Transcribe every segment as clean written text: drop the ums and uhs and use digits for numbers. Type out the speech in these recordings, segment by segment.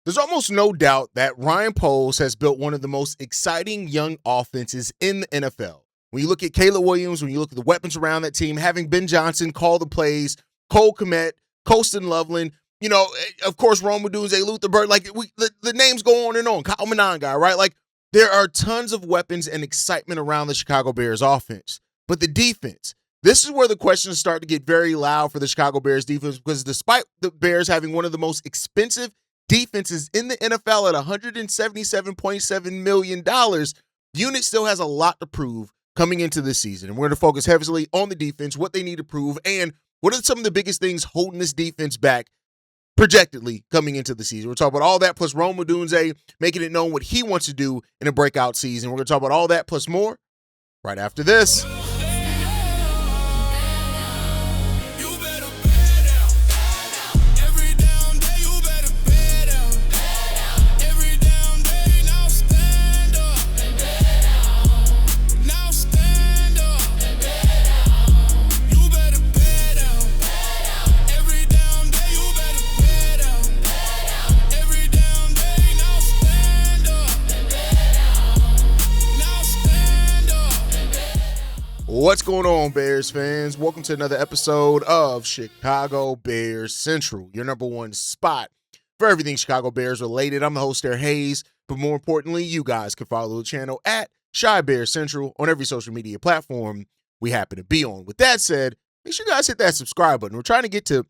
There's almost no doubt that Ryan Poles has built one of the most exciting young offenses in the NFL. When you look at Caleb Williams, when you look at the weapons around that team, having Ben Johnson call the plays, Cole Kmet, Colston Loveland, of course, Rome Odunze, Luther Bird, the names go on and on. Kyle Monangai, right? Like, there are tons of weapons and excitement around the Chicago Bears offense. But the defense, this is where the questions start to get very loud for the Chicago Bears defense, because despite the Bears having one of the most expensive defenses in the NFL at $177.7 million, the unit still has a lot to prove coming into this season. And we're going to focus heavily on the defense, what they need to prove, and what are some of the biggest things holding this defense back projectedly coming into the season. We're talking about all that, plus Rome Odunze making it known what he wants to do in a breakout season. We're going to talk about all that plus more right after this. What's going on, Bears fans? Welcome to another episode of Chicago Bears Central, your number one spot for everything Chicago Bears related. I'm the host there, Haize, but more importantly, you guys can follow the channel at Chi Bears Central on every social media platform we happen to be on. With that said, make sure you guys hit that subscribe button. We're trying to get to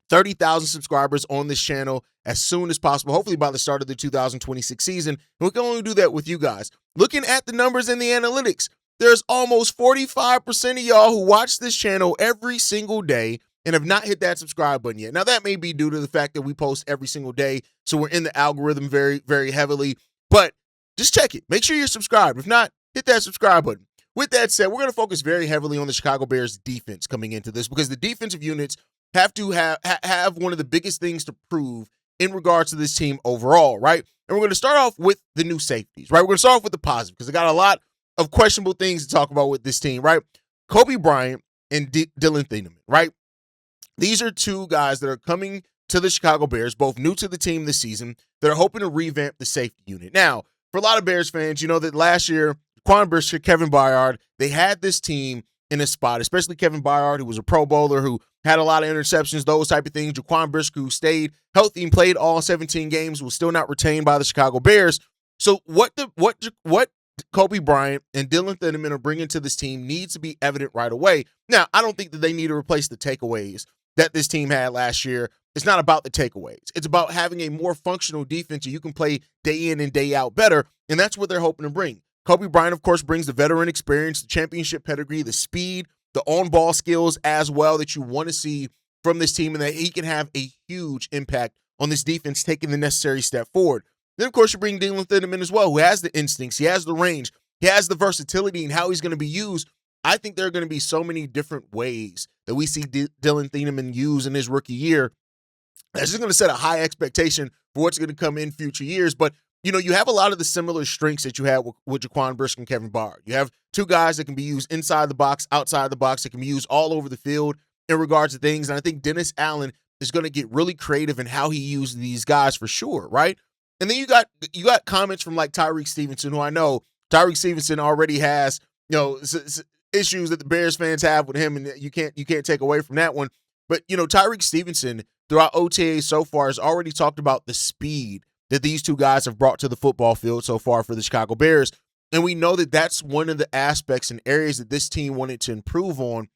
30,000 subscribers on this channel as soon as possible, hopefully by the start of the 2026 season. And we can only do that with you guys. Looking at the numbers and the analytics, there's almost 45% of y'all who watch this channel every single day and have not hit that subscribe button yet. Now, that may be due to the fact that we post every single day, so we're in the algorithm very, very heavily. But just check it. Make sure you're subscribed. If not, hit that subscribe button. With that said, we're going to focus very heavily on the Chicago Bears defense coming into this, because the defensive units have to have one of the biggest things to prove in regards to this team overall, right? And we're going to start off with the new safeties, right? We're going to start off with the positive, because I got a lot of questionable things to talk about with this team, right? Coby Bryant and Dillon Thieneman, right? These are two guys that are coming to the Chicago Bears, both new to the team this season, that are hoping to revamp the safety unit. Now, for a lot of Bears fans, you know that last year, Jaquan, Brisker, Kevin Byard, they had this team in a spot, especially Kevin Byard, who was a Pro Bowler, who had a lot of interceptions, those type of things. Jaquan Brisker, who stayed healthy and played all 17 games, was still not retained by the Chicago Bears. So what Coby Bryant and Dillon Thieneman are bringing to this team needs to be evident right away. Now, I don't think that they need to replace the takeaways that this team had last year. It's not about the takeaways. It's about having a more functional defense that you can play day in and day out better, and that's what they're hoping to bring. Coby Bryant, of course, brings the veteran experience, the championship pedigree, the speed, the on-ball skills as well that you want to see from this team, and that he can have a huge impact on this defense taking the necessary step forward. Then, of course, you bring Dillon Thieneman as well, who has the instincts, he has the range, he has the versatility and how he's going to be used. I think there are going to be so many different ways that we see Dillon Thieneman use in his rookie year. That's just going to set a high expectation for what's going to come in future years. But, you have a lot of the similar strengths that you had with Jaquan Brisker and Kevin Byard. You have two guys that can be used inside the box, outside the box, that can be used all over the field in regards to things. And I think Dennis Allen is going to get really creative in how he uses these guys for sure, right? And then you got comments from like Tyrique Stevenson, who I know Tyrique Stevenson already has, issues that the Bears fans have with him, and you can't take away from that one. But, Tyrique Stevenson throughout OTA so far has already talked about the speed that these two guys have brought to the football field so far for the Chicago Bears. And we know that that's one of the aspects and areas that this team wanted to improve on.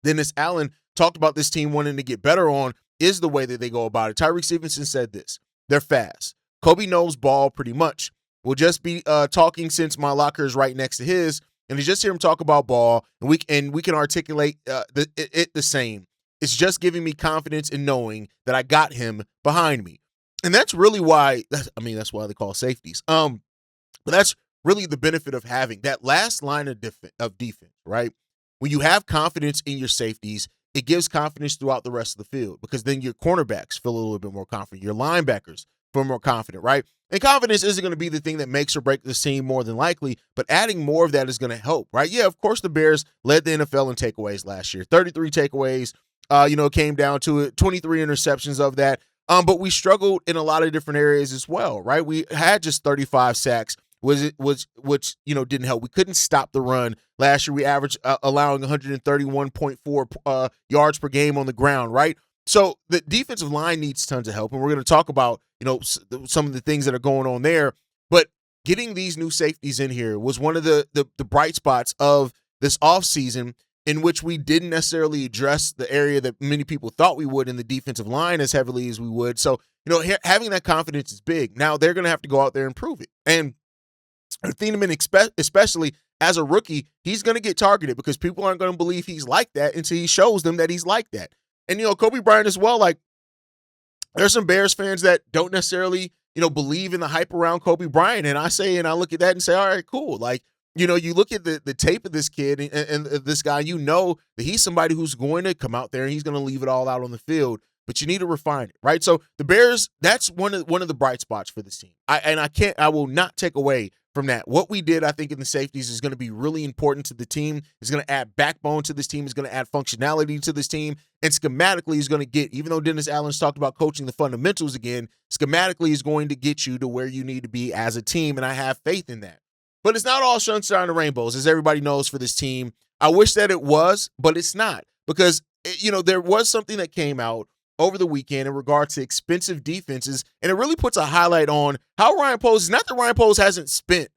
Dennis Allen talked about this team wanting to get better on is the way that they go about it. Tyrique Stevenson said this: they're fast. Coby knows ball pretty much. We'll just be talking since my locker is right next to his, and to just hear him talk about ball, and we can articulate it the same. It's just giving me confidence in knowing that I got him behind me, and that's really why. That's why they call safeties. But that's really the benefit of having that last line of defense, right? When you have confidence in your safeties, it gives confidence throughout the rest of the field, because then your cornerbacks feel a little bit more confident. Your linebackers feel more confident, right? And confidence isn't going to be the thing that makes or breaks the team more than likely, but adding more of that is going to help, right? Yeah, of course, the Bears led the NFL in takeaways last year. 33 takeaways, came down to it. 23 interceptions of that. But we struggled in a lot of different areas as well, right? We had just 35 sacks, which didn't help. We couldn't stop the run. Last year we averaged allowing 131.4 yards per game on the ground, right? So the defensive line needs tons of help, and we're going to talk about some of the things that are going on there. But getting these new safeties in here was one of the bright spots of this offseason, in which we didn't necessarily address the area that many people thought we would in the defensive line as heavily as we would. So, having that confidence is big. Now they're going to have to go out there and prove it. And Thieneman, especially as a rookie, he's going to get targeted because people aren't going to believe he's like that until he shows them that he's like that. And, Coby Bryant as well, like, there's some Bears fans that don't necessarily, believe in the hype around Coby Bryant. And I look at that and say, all right, cool. Like, you look at the tape of this kid and this guy, that he's somebody who's going to come out there and he's going to leave it all out on the field, but you need to refine it, right? So the Bears, that's one of the bright spots for this team. I will not take away from that. What we did, I think, in the safeties is going to be really important to the team. It's going to add backbone to this team. It's going to add functionality to this team. And schematically is going to get, even though Dennis Allen's talked about coaching the fundamentals again, schematically is going to get you to where you need to be as a team, and I have faith in that. But it's not all sunshine and rainbows, as everybody knows, for this team. I wish that it was, but it's not. Because, there was something that came out over the weekend in regard to expensive defenses, and it really puts a highlight on how Ryan Poles, not that Ryan Poles hasn't spent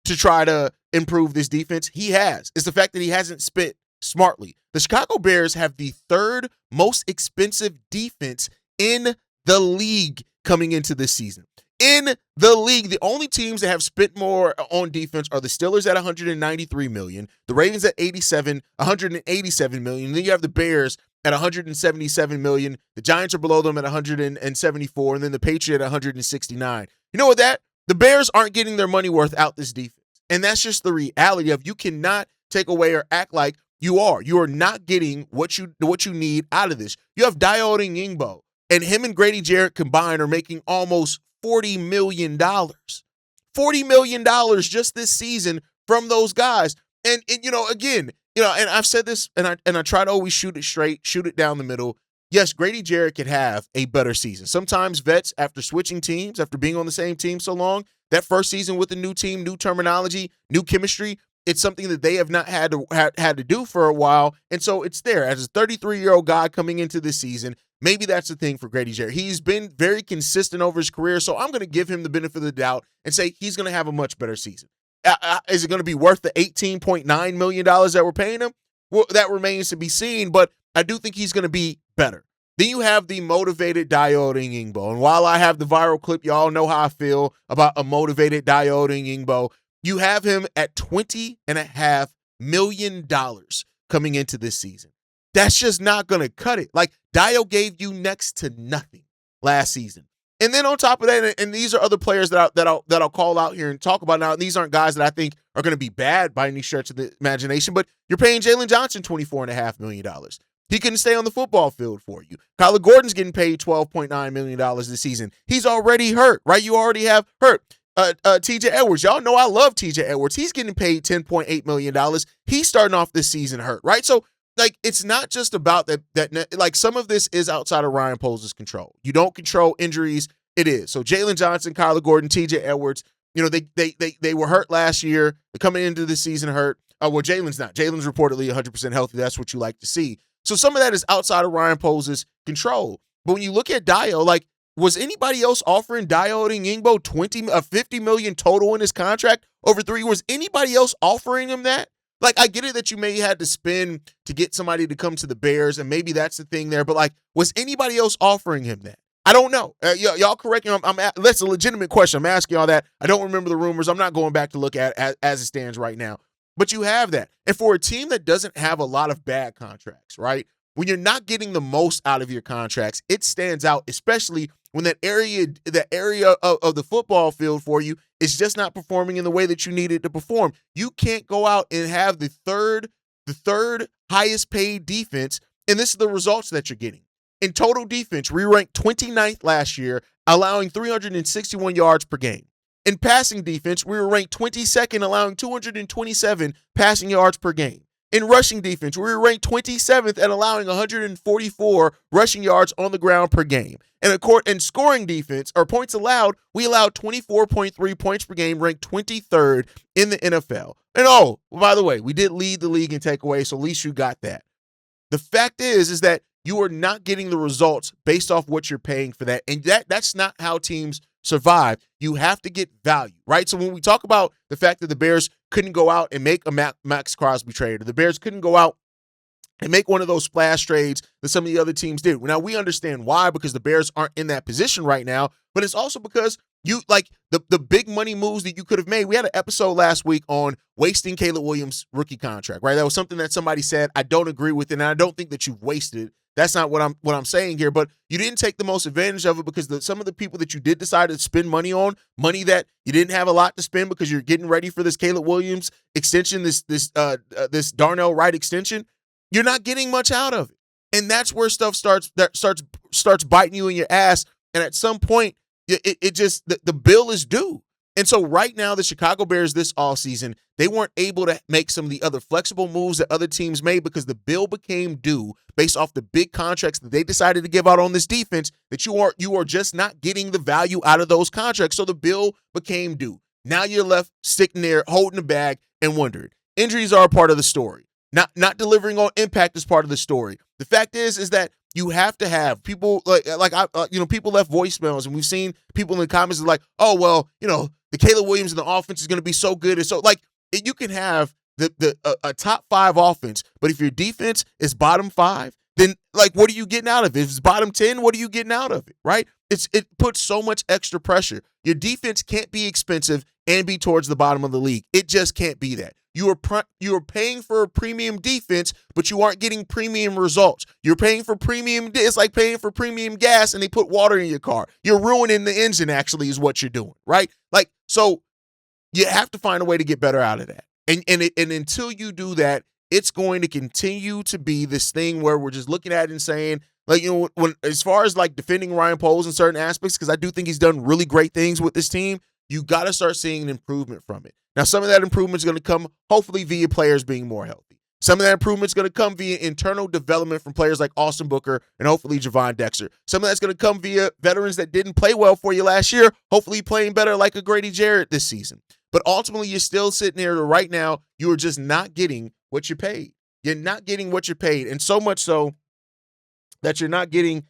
to try to improve this defense. He has. It's the fact that he hasn't spent smartly. The Chicago Bears have the third most expensive defense in the league coming into this season. In the league, the only teams that have spent more on defense are the Steelers at $193 million, the Ravens at $187 million, and then you have the Bears at $177 million. The Giants are below them at $174, and then the Patriots at $169. You know what the Bears aren't getting their money worth out this defense, and that's just the reality of you cannot take away or act like you are. You are not getting what you need out of this. You have Diode Yingbo, and him and Grady Jarrett combined are making almost $40 million. $40 million just this season from those guys. And again, and I've said this, and I try to always shoot it straight, shoot it down the middle. Yes, Grady Jarrett could have a better season. Sometimes vets, after switching teams, after being on the same team so long, that first season with a new team, new terminology, new chemistry, it's something that they have not had to do for a while. And so it's there. As a 33-year-old guy coming into this season, maybe that's the thing for Grady Jarrett. He's been very consistent over his career, so I'm going to give him the benefit of the doubt and say he's going to have a much better season. Is it going to be worth the $18.9 million that we're paying him? Well, that remains to be seen, but I do think he's going to be better. Then you have the motivated Diode Yingbo. And while I have the viral clip, y'all know how I feel about a motivated Diode Yingbo. You have him at $20.5 million coming into this season. That's just not going to cut it. Like, Dio gave you next to nothing last season. And then on top of that, and these are other players that I'll call out here and talk about now. And these aren't guys that I think are going to be bad by any stretch of the imagination, but you're paying Jalen Johnson $24.5 million. He couldn't stay on the football field for you. Kyler Gordon's getting paid $12.9 million this season. He's already hurt, right? You already have hurt. TJ Edwards, y'all know I love TJ Edwards. He's getting paid $10.8 million. He's starting off this season hurt, right? So, like, it's not just about that. Like, some of this is outside of Ryan Poles' control. You don't control injuries. It is. So Jalen Johnson, Kyler Gordon, TJ Edwards, they were hurt last year. They're coming into the season hurt. Well, Jalen's not. Jalen's reportedly 100% healthy. That's what you like to see. So some of that is outside of Ryan Poles' control. But when you look at Dio, like, was anybody else offering Diode Yingbo $50 million total in his contract over 3 years? Was anybody else offering him that? Like, I get it that you may have to spend to get somebody to come to the Bears, and maybe that's the thing there. But, like, was anybody else offering him that? I don't know. Y'all correct me. That's a legitimate question. I'm asking y'all that. I don't remember the rumors. I'm not going back to look at as it stands right now. But you have that. And for a team that doesn't have a lot of bad contracts, right? When you're not getting the most out of your contracts, it stands out, especially when that area of the football field for you is just not performing in the way that you need it to perform. You can't go out and have the third highest paid defense, and this is the results that you're getting. In total defense, we ranked 29th last year, allowing 361 yards per game. In passing defense, we were ranked 22nd, allowing 227 passing yards per game. In rushing defense, we were ranked 27th at allowing 144 rushing yards on the ground per game. And in scoring defense, or points allowed, we allowed 24.3 points per game, ranked 23rd in the NFL. And oh, by the way, we did lead the league in takeaways, so at least you got that. The fact is that you are not getting the results based off what you're paying for that. And that's not how teams survive. You have to get value, right? So when we talk about the fact that the Bears couldn't go out and make a Max Crosby trade, or the Bears couldn't go out and make one of those splash trades that some of the other teams did. Now, we understand why, because the Bears aren't in that position right now, but it's also because you like the big money moves that you could have made. We had an episode last week on wasting Caleb Williams' rookie contract, right? That was something that somebody said. I don't agree with it, and I don't think that you've wasted it. That's not what I'm saying here, but you didn't take the most advantage of it because some of the people that you did decide to spend money on, money that you didn't have a lot to spend because you're getting ready for this Caleb Williams extension, this Darnell Wright extension, you're not getting much out of it. And that's where stuff starts biting you in your ass. And at some point, the bill is due. And so right now, the Chicago Bears this offseason, they weren't able to make some of the other flexible moves that other teams made because the bill became due based off the big contracts that they decided to give out on this defense, that you are just not getting the value out of those contracts. So the bill became due. Now you're left sitting there holding the bag and wondering. Injuries are a part of the story. Not delivering on impact is part of the story. The fact is that you have to have people people left voicemails, and we've seen people in the comments are like, oh, well, the Caleb Williams in the offense is going to be so good. And so you can have a top 5 offense, but if your defense is bottom 5, then what are you getting out of it? If it's bottom 10, what are you getting out of it? Right? It puts so much extra pressure. Your defense can't be expensive and be towards the bottom of the league. It just can't be that. You are paying for a premium defense, but you aren't getting premium results. You're paying for premium. It's like paying for premium gas, and they put water in your car. You're ruining the engine. Actually, is what you're doing, right? So you have to find a way to get better out of that. And until you do that, it's going to continue to be this thing where we're just looking at it and saying, when as far as defending Ryan Poles in certain aspects, because I do think he's done really great things with this team, you got to start seeing an improvement from it. Now, some of that improvement is going to come hopefully via players being more healthy. Some of that improvement is going to come via internal development from players like Austin Booker and hopefully Javon Dexter. Some of that's going to come via veterans that didn't play well for you last year, hopefully playing better like a Grady Jarrett this season. But ultimately, you're still sitting there right now, you are just not getting what you paid. You're not getting what you paid. And so much so that you're not getting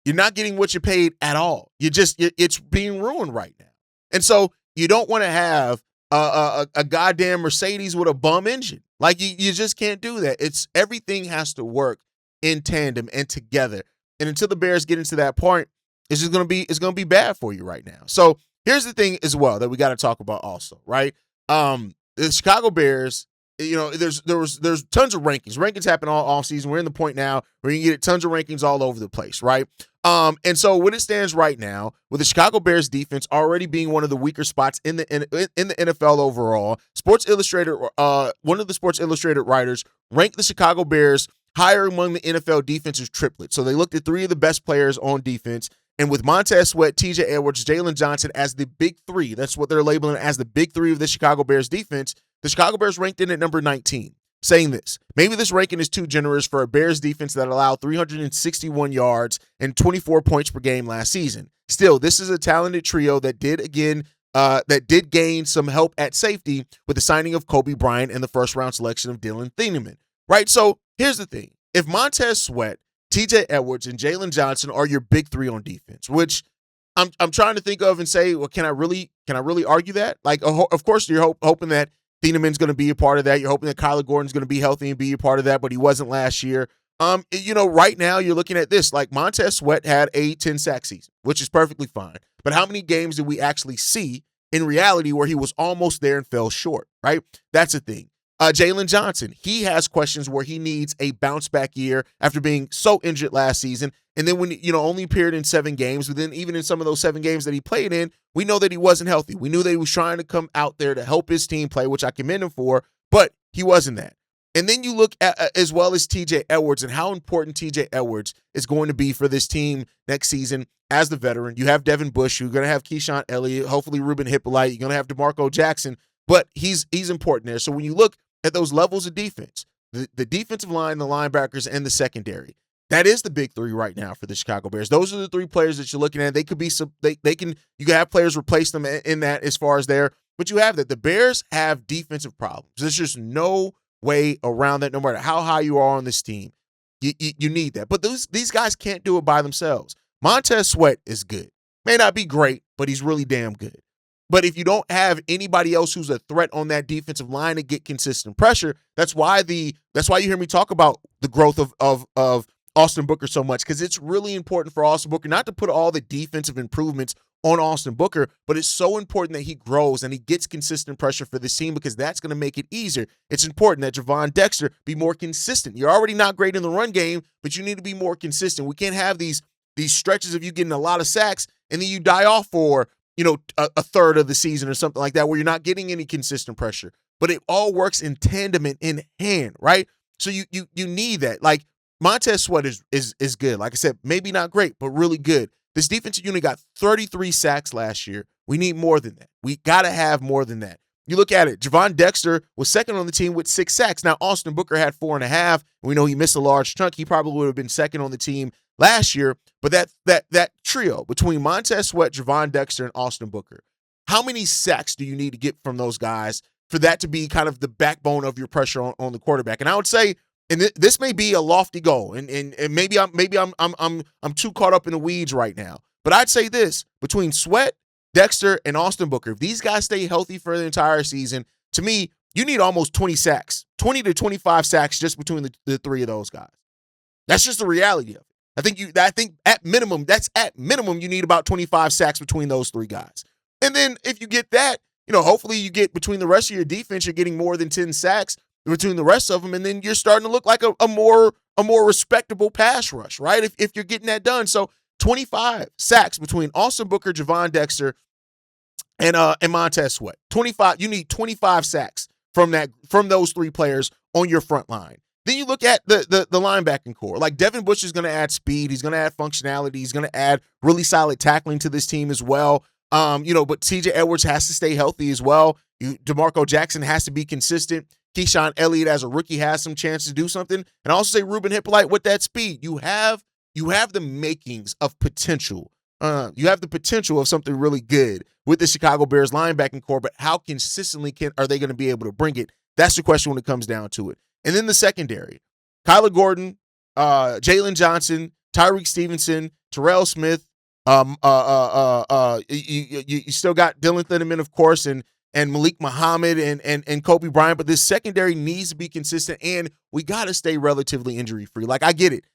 what you paid at all. It's being ruined right now. And so you don't want to have a goddamn Mercedes with a bum engine. You just can't do that. Everything has to work in tandem and together. And until the Bears get into that point, it's going to be bad for you right now. So here's the thing as well that we got to talk about also, right? The Chicago Bears, there's tons of rankings. Rankings happen all season. We're in the point now where you can get tons of rankings all over the place, right? And so when it stands right now, with the Chicago Bears defense already being one of the weaker spots in the NFL overall, Sports Illustrated, one of the Sports Illustrated writers ranked the Chicago Bears higher among the NFL defensive triplets. So they looked at 3 of the best players on defense, and with Montez Sweat, TJ Edwards, Jalen Johnson as the big 3, that's what they're labeling as the big 3 of the Chicago Bears defense, the Chicago Bears ranked in at number 19. Saying this, maybe this ranking is too generous for a Bears defense that allowed 361 yards and 24 points per game last season. Still, this is a talented trio that did gain some help at safety with the signing of Coby Bryant and the first-round selection of Dillon Thieneman. Right? So here's the thing. If Montez Sweat, TJ Edwards, and Jalen Johnson are your big 3 on defense, which I'm trying to think of and say, well, can I really argue that? Of course, you're hoping that Thieneman's going to be a part of that. You're hoping that Kyler Gordon's going to be healthy and be a part of that, but he wasn't last year. Right now you're looking at this. Montez Sweat had a 10-sack season, which is perfectly fine. But how many games did we actually see in reality where he was almost there and fell short, right? That's the thing. Jalen Johnson, he has questions where he needs a bounce-back year after being so injured last season. And then when, only appeared in 7 games, but then even in some of those 7 games that he played in, we know that he wasn't healthy. We knew that he was trying to come out there to help his team play, which I commend him for, but he wasn't that. And then you look at as well as TJ Edwards and how important TJ Edwards is going to be for this team next season as the veteran. You have Devin Bush, you're going to have Keyshawn Elliott, hopefully Ruben Hippolyte, you're going to have DeMarco Jackson, but he's important there. So when you look at those levels of defense, the defensive line, the linebackers, and the secondary. That is the big three right now for the Chicago Bears. Those are the three players that you're looking at. They could be some. You can have players replace them in that as far as there, but you have that. The Bears have defensive problems. There's just no way around that. No matter how high you are on this team, you need that. But these guys can't do it by themselves. Montez Sweat is good. May not be great, but he's really damn good. But if you don't have anybody else who's a threat on that defensive line to get consistent pressure, that's why you hear me talk about the growth of Austin Booker so much, because it's really important for Austin Booker not to put all the defensive improvements on Austin Booker, but it's so important that he grows and he gets consistent pressure for this team, because that's going to make it easier. It's important that Javon Dexter be more consistent. You're already not great in the run game, but you need to be more consistent. We can't have these stretches of you getting a lot of sacks and then you die off for a third of the season or something like that, where you're not getting any consistent pressure. But it all works in tandem and in hand, right? So you need that. Like, Montez Sweat is good. Like I said, maybe not great, but really good. This defensive unit got 33 sacks last year. We need more than that. We got to have more than that. You look at it, Javon Dexter was second on the team with 6 sacks. Now, Austin Booker had 4.5. We know he missed a large chunk. He probably would have been second on the team last year. But that trio between Montez Sweat, Javon Dexter, and Austin Booker, how many sacks do you need to get from those guys for that to be kind of the backbone of your pressure on the quarterback? And I would say, and this may be a lofty goal, and maybe I'm too caught up in the weeds right now. But I'd say this: between Sweat, Dexter, and Austin Booker, if these guys stay healthy for the entire season, to me, you need almost 20 sacks, 20 to 25 sacks just between the three of those guys. That's just the reality of it. I think at minimum you need about 25 sacks between those three guys. And then if you get that, hopefully you get between the rest of your defense, you're getting more than 10 sacks between the rest of them, and then you're starting to look like a more respectable pass rush, right? If you're getting that done. So 25 sacks between Austin Booker, Javon Dexter, and Montez Sweat. 25. You need 25 sacks from those three players on your front line. Then you look at the linebacking core. Like, Devin Bush is going to add speed. He's going to add functionality. He's going to add really solid tackling to this team as well. But TJ Edwards has to stay healthy as well. DeMarco Jackson has to be consistent. Keyshawn Elliott as a rookie has some chance to do something. And I also say Ruben Hippolyte with that speed. You have the makings of potential. You have the potential of something really good with the Chicago Bears linebacking core, but how consistently are they going to be able to bring it? That's the question when it comes down to it. And then the secondary: Kyler Gordon, Jalen Johnson, Tyrique Stevenson, Terrell Smith. You still got Dillon Thieneman, of course, and Malik Muhammad and Coby Bryant. But this secondary needs to be consistent, and we got to stay relatively injury free. Like, I get it.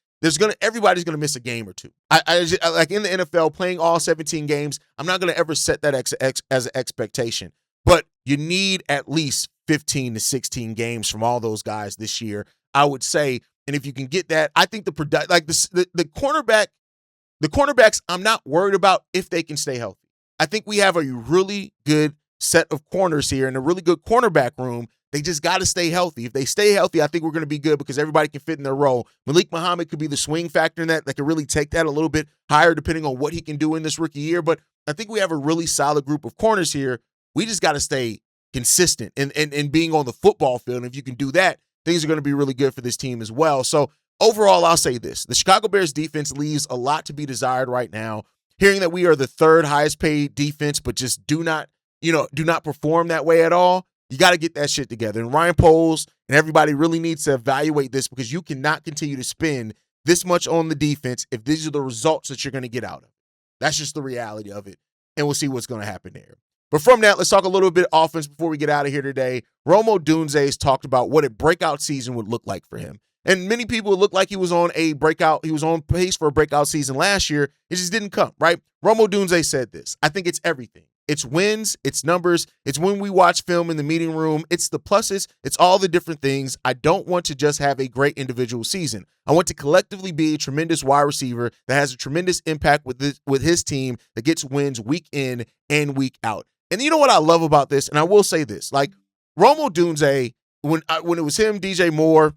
Everybody's gonna miss a game or two. I like, in the NFL, playing all 17 games, I'm not gonna ever set that as an expectation. But you need at least 15 to 16 games from all those guys this year, I would say. And if you can get that, I think the cornerbacks, I'm not worried about if they can stay healthy. I think we have a really good set of corners here and a really good cornerback room. They just got to stay healthy. If they stay healthy, I think we're going to be good, because everybody can fit in their role. Malik Muhammad could be the swing factor in that could really take that a little bit higher depending on what he can do in this rookie year. But I think we have a really solid group of corners here. We just got to stay consistent and being on the football field. And if you can do that, things are going to be really good for this team as well. So overall, I'll say this: the Chicago Bears defense leaves a lot to be desired right now. Hearing that we are the third highest paid defense, but just do not perform that way at all, you got to get that shit together. And Ryan Poles and everybody really needs to evaluate this, because you cannot continue to spend this much on the defense if these are the results that you're going to get out of it. That's just the reality of it. And we'll see what's going to happen there. But from that, let's talk a little bit offense before we get out of here today. Rome Odunze has talked about what a breakout season would look like for him. And many people look like he was on pace for a breakout season last year. It just didn't come, right? Rome Odunze said this: I think it's everything. It's wins, it's numbers, it's when we watch film in the meeting room, it's the pluses, it's all the different things. I don't want to just have a great individual season. I want to collectively be a tremendous wide receiver that has a tremendous impact with his team, that gets wins week in and week out. And you know what I love about this? And I will say this: like, Rome Odunze, when it was him, DJ Moore,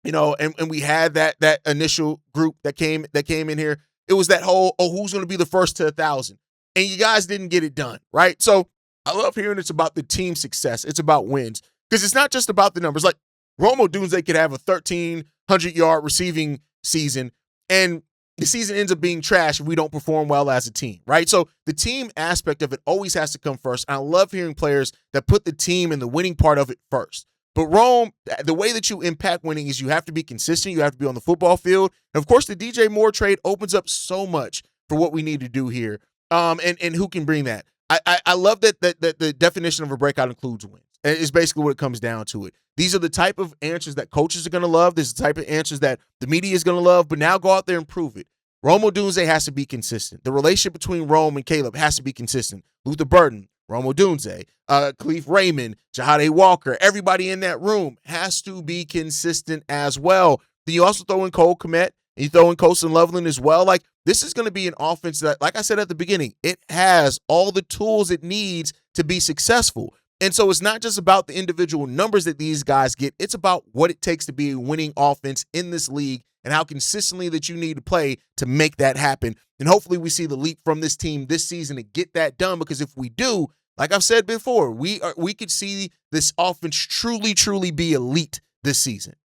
and we had that initial group that came in here, it was that whole, who's going to be the first to 1,000? And you guys didn't get it done, right? So I love hearing it's about the team success. It's about wins. Because it's not just about the numbers. Like, Rome Odunze could have a 1,300-yard receiving season, and the season ends up being trash if we don't perform well as a team, right? So the team aspect of it always has to come first. And I love hearing players that put the team and the winning part of it first. But Rome, the way that you impact winning is you have to be consistent. You have to be on the football field. And, of course, the DJ Moore trade opens up so much for what we need to do here. And who can bring that? I love that the definition of a breakout includes wins. It's basically what it comes down to it. These are the type of answers that coaches are going to love. This is the type of answers that the media is going to love. But now go out there and prove it. Rome Odunze has to be consistent. The relationship between Rome and Caleb has to be consistent. Luther Burden, Rome Odunze, Khalif Raymond, Jahade Walker, everybody in that room has to be consistent as well. Then you also throw in Cole Kmet, and you throw in Colson Loveland as well. Like, this is going to be an offense that, like I said at the beginning, it has all the tools it needs to be successful. And so it's not just about the individual numbers that these guys get. It's about what it takes to be a winning offense in this league and how consistently that you need to play to make that happen. And hopefully we see the leap from this team this season to get that done, because if we do, like I've said before, we could see this offense truly be elite this season.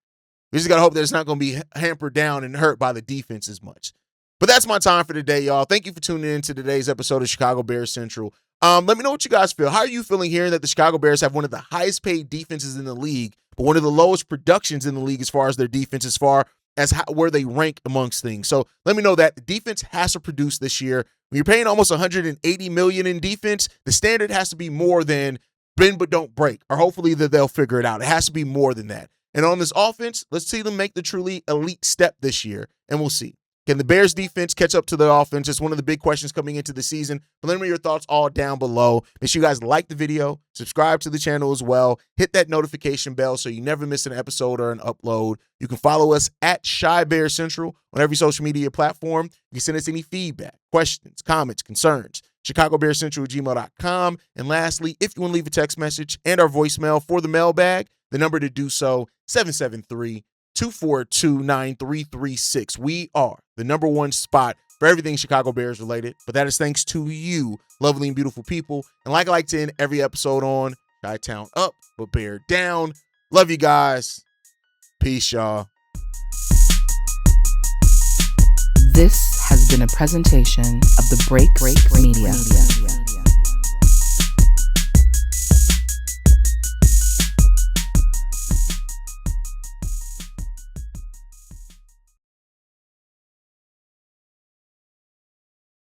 We just got to hope that it's not going to be hampered down and hurt by the defense as much. But that's my time for today, y'all. Thank you for tuning in to today's episode of Chicago Bears Central. Let me know what you guys feel. How are you feeling hearing that the Chicago Bears have one of the highest paid defenses in the league, but one of the lowest productions in the league as far as their defense, as far as where they rank amongst things? So let me know that the defense has to produce this year. When you're paying almost $180 million in defense, the standard has to be more than bend but don't break, or hopefully that they'll figure it out. It has to be more than that. And on this offense, let's see them make the truly elite step this year, and we'll see. Can the Bears defense catch up to the offense? It's one of the big questions coming into the season. But let me know your thoughts all down below. Make sure you guys like the video, subscribe to the channel as well, hit that notification bell so you never miss an episode or an upload. You can follow us at Chi Bear Central on every social media platform. You can send us any feedback, questions, comments, concerns, ChicagoBearsCentral@gmail.com. And lastly, if you want to leave a text message and our voicemail for the mailbag, the number to do so, 773-242-9336. We are the number one spot for everything Chicago Bears related, but that is thanks to you, lovely and beautiful people. And like I like to end every episode on, Chi-Town up, but Bear down. Love you guys. Peace, y'all. This has been a presentation of the Break Media.